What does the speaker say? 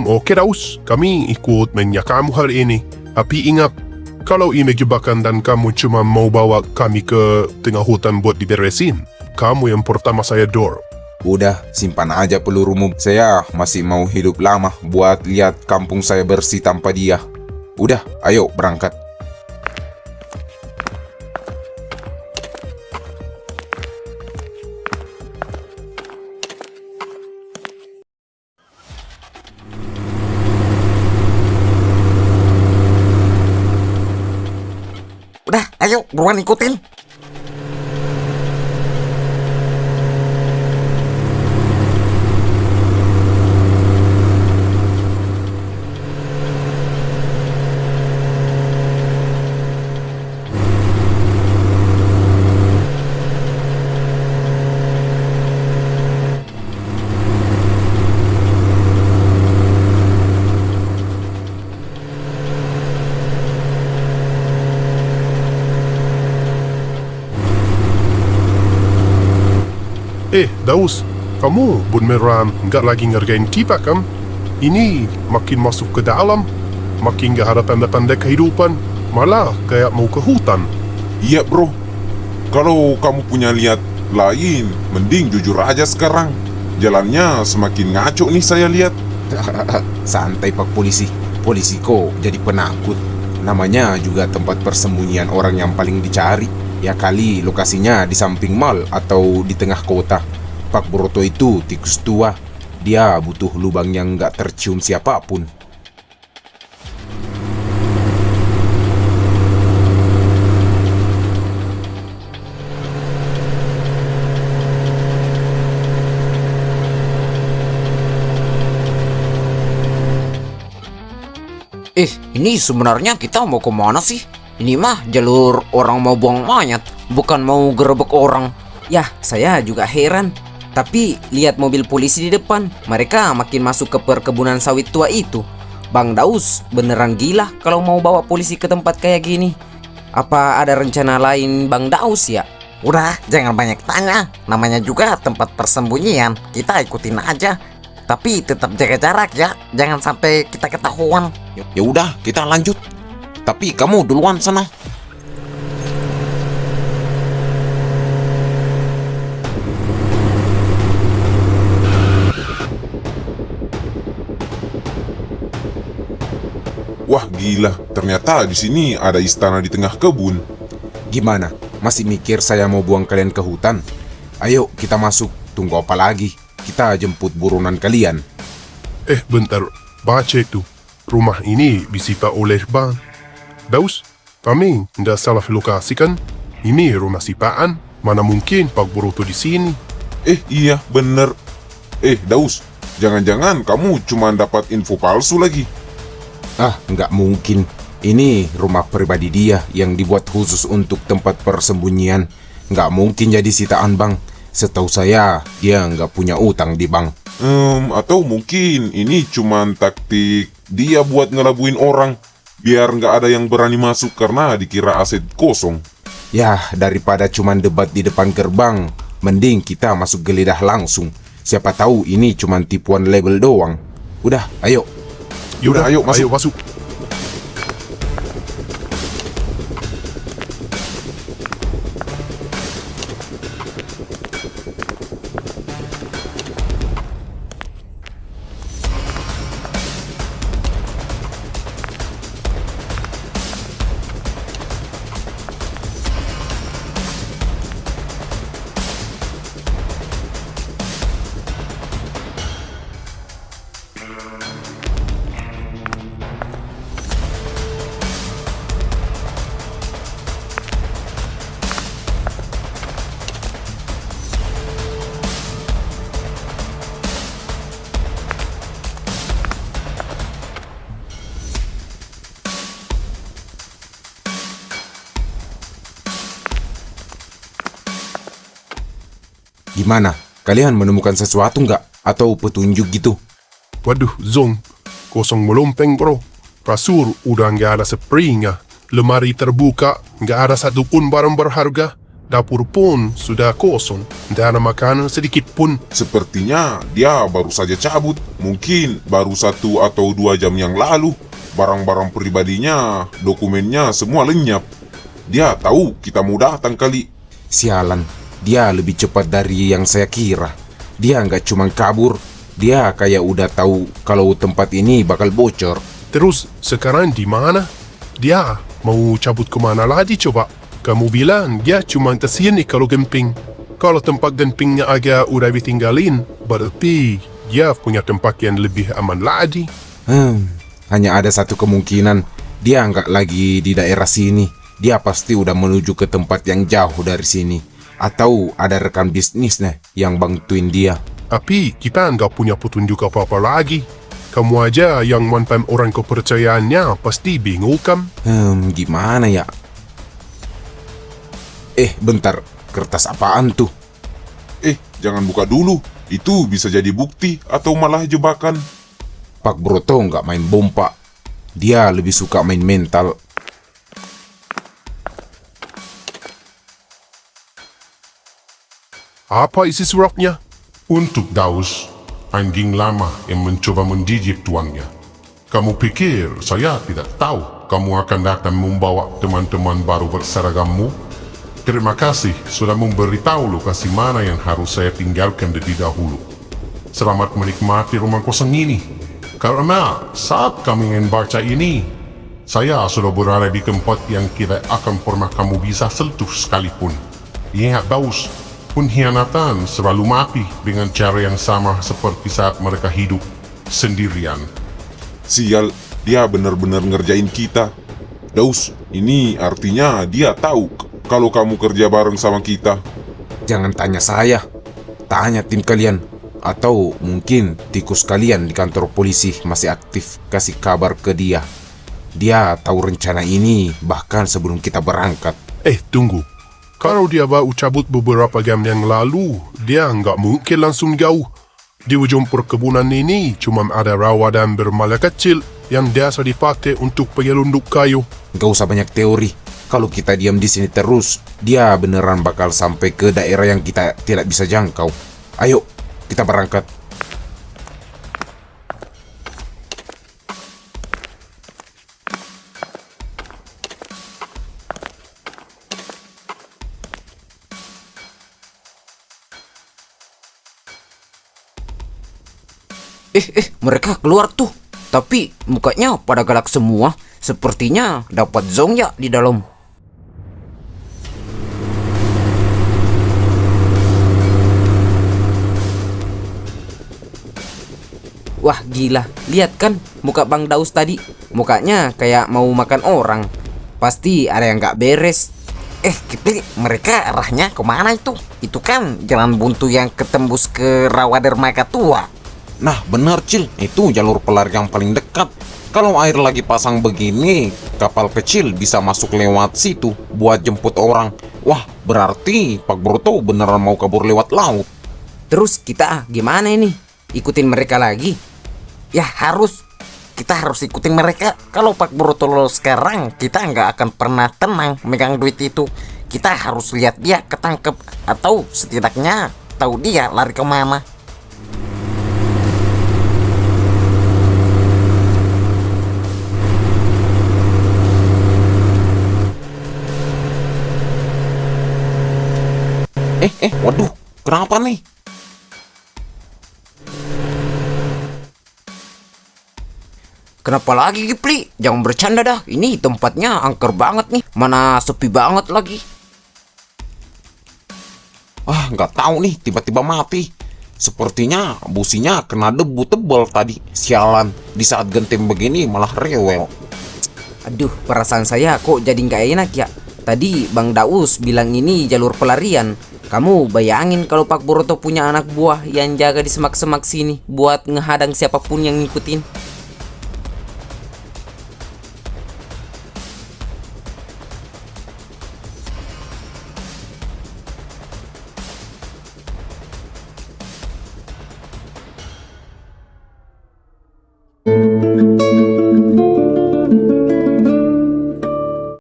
Oke Daus, kami ikut menyak kamu hari ini. Tapi ingat, kalau ini jebakan dan kamu cuma mau bawa kami ke tengah hutan buat diberesin, kamu yang pertama saya door. Udah, simpan aja pelurumu. Saya masih mau hidup lama buat lihat kampung saya bersih tanpa dia. Udah, ayo berangkat. Udah, ayo buruan ikutin. Daus, kamu beneran nggak lagi ngerjain kita kan? Ini makin masuk ke dalam, makin nggak ada tanda-tanda kehidupan, malah kayak mau ke hutan. Iya bro, kalau kamu punya lihat lain, mending jujur aja sekarang. Jalannya semakin ngaco nih saya lihat. Santai Pak Polisi. Polisi kok jadi penakut. Namanya juga tempat persembunyian orang yang paling dicari. Ya kali lokasinya di samping mall atau di tengah kota. Pak Broto itu tikus tua. Dia butuh lubang yang nggak tercium siapapun. Ini sebenarnya kita mau kemana sih? Ini mah jalur orang mau buang mayat, bukan mau gerebek orang. Yah, saya juga heran. Tapi lihat mobil polisi di depan, mereka makin masuk ke perkebunan sawit tua itu. Bang Daus beneran gila kalau mau bawa polisi ke tempat kayak gini. Apa ada rencana lain Bang Daus ya? Udah, jangan banyak tanya. Namanya juga tempat persembunyian. Kita ikutin aja. Tapi tetap jaga jarak ya. Jangan sampai kita ketahuan. Ya udah, kita lanjut. Tapi kamu duluan sana. Wah gila, ternyata di sini ada istana di tengah kebun. Gimana? Masih mikir saya mau buang kalian ke hutan? Ayo kita masuk. Tunggu apa lagi? Kita jemput buronan kalian. Bentar, baca itu. Rumah ini disita oleh Bang Daus. Kami nggak salah lokasi kan? Ini rumah sipaan. Mana mungkin Pak Broto di sini? Iya bener. Daus, jangan-jangan kamu cuma dapat info palsu lagi. Nggak mungkin. Ini rumah pribadi dia yang dibuat khusus untuk tempat persembunyian. Nggak mungkin jadi sitaan bank. Setahu saya, dia nggak punya utang di bank. Atau mungkin ini cuma taktik dia buat ngelabuin orang, biar nggak ada yang berani masuk karena dikira aset kosong. Ya, daripada cuma debat di depan gerbang, mending kita masuk geledah langsung. Siapa tahu ini cuma tipuan label doang. Udah, ayo. Yaudah, ayo masuk. Ayo masuk. Gimana? Kalian menemukan sesuatu nggak? Atau petunjuk gitu? Waduh, Zong. Kosong melompeng bro. Kasur udah nggak ada springnya. Lemari terbuka, nggak ada satupun barang berharga. Dapur pun sudah kosong. Tidak ada makanan sedikit pun. Sepertinya dia baru saja cabut. Mungkin baru 1 atau 2 jam yang lalu. Barang-barang pribadinya, dokumennya semua lenyap. Dia tahu kita mau datang kali. Sialan, dia lebih cepat dari yang saya kira. Dia nggak cuma kabur, dia kayak udah tahu kalau tempat ini bakal bocor. Terus sekarang di mana? Dia mau cabut kemana lagi coba? Kamu bilang dia cuma kesini kalau gemping. Kalau tempat gempingnya agak udah ditinggalin, berarti dia punya tempat yang lebih aman lagi. Hanya ada satu kemungkinan, dia nggak lagi di daerah sini. Dia pasti udah menuju ke tempat yang jauh dari sini. Atau ada rekan bisnisnya yang bantuin dia. Tapi kita nggak punya petunjuk apa-apa lagi. Kamu aja yang mantan orang kepercayaannya pasti bingung kan? Gimana ya? Bentar, kertas apaan tuh? Jangan buka dulu. Itu bisa jadi bukti atau malah jebakan. Pak Broto nggak main bom, Pak. Dia lebih suka main mental. Apa isi suratnya? Untuk Daus, anjing lama yang mencoba mendidik tuannya. Kamu pikir saya tidak tahu kamu akan datang membawa teman-teman baru berseragammu? Terima kasih sudah memberitahu lokasi mana yang harus saya tinggalkan lebih dahulu. Selamat menikmati rumah kosong ini. Karena saat kami ingin baca ini, saya sudah berada di tempat yang tidak akan pernah kamu bisa sentuh sekalipun. Ingat Daus, pengkhianatan selalu mati dengan cara yang sama seperti saat mereka hidup sendirian. Sial, dia benar-benar ngerjain kita. Daus, ini artinya dia tahu kalau kamu kerja bareng sama kita. Jangan tanya saya, tanya tim kalian. Atau mungkin tikus kalian di kantor polisi masih aktif kasih kabar ke dia. Dia tahu rencana ini bahkan sebelum kita berangkat. Tunggu. Kalau dia baru cabut beberapa jam yang lalu, dia nggak mungkin langsung jauh. Di ujung perkebunan ini cuma ada rawa dan bermala kecil yang biasa dipakai untuk penyelundup kayu. Gak usah banyak teori. Kalau kita diam di sini terus, dia beneran bakal sampai ke daerah yang kita tidak bisa jangkau. Ayo, kita berangkat. Mereka keluar tuh. Tapi mukanya pada galak semua. Sepertinya dapat zong ya di dalam. Wah gila, lihat kan muka Bang Daus tadi. Mukanya kayak mau makan orang. Pasti ada yang gak beres. Kipli, mereka arahnya kemana itu? Itu kan jalan buntu yang ketembus ke rawa dermaga tua. Nah bener Cil, itu jalur pelari yang paling dekat. Kalau air lagi pasang begini, kapal kecil bisa masuk lewat situ buat jemput orang. Wah, berarti Pak Broto beneran mau kabur lewat laut. Terus kita gimana ini? Ikutin mereka lagi? Ya harus. Kita harus ikutin mereka. Kalau Pak Broto sekarang, kita nggak akan pernah tenang megang duit itu. Kita harus lihat dia ketangkep. Atau setidaknya tahu dia lari kemana. Waduh, kenapa nih? Kenapa lagi Kipli? Jangan bercanda dah. Ini tempatnya angker banget nih. Mana sepi banget lagi. Nggak tahu nih, tiba-tiba mati. Sepertinya businya kena debu tebal tadi. Sialan, di saat genting begini malah rewel. Aduh, perasaan saya kok jadi nggak enak ya. Tadi Bang Daus bilang ini jalur pelarian. Kamu bayangin kalau Pak Broto punya anak buah yang jaga di semak-semak sini buat ngehadang siapapun yang ngikutin.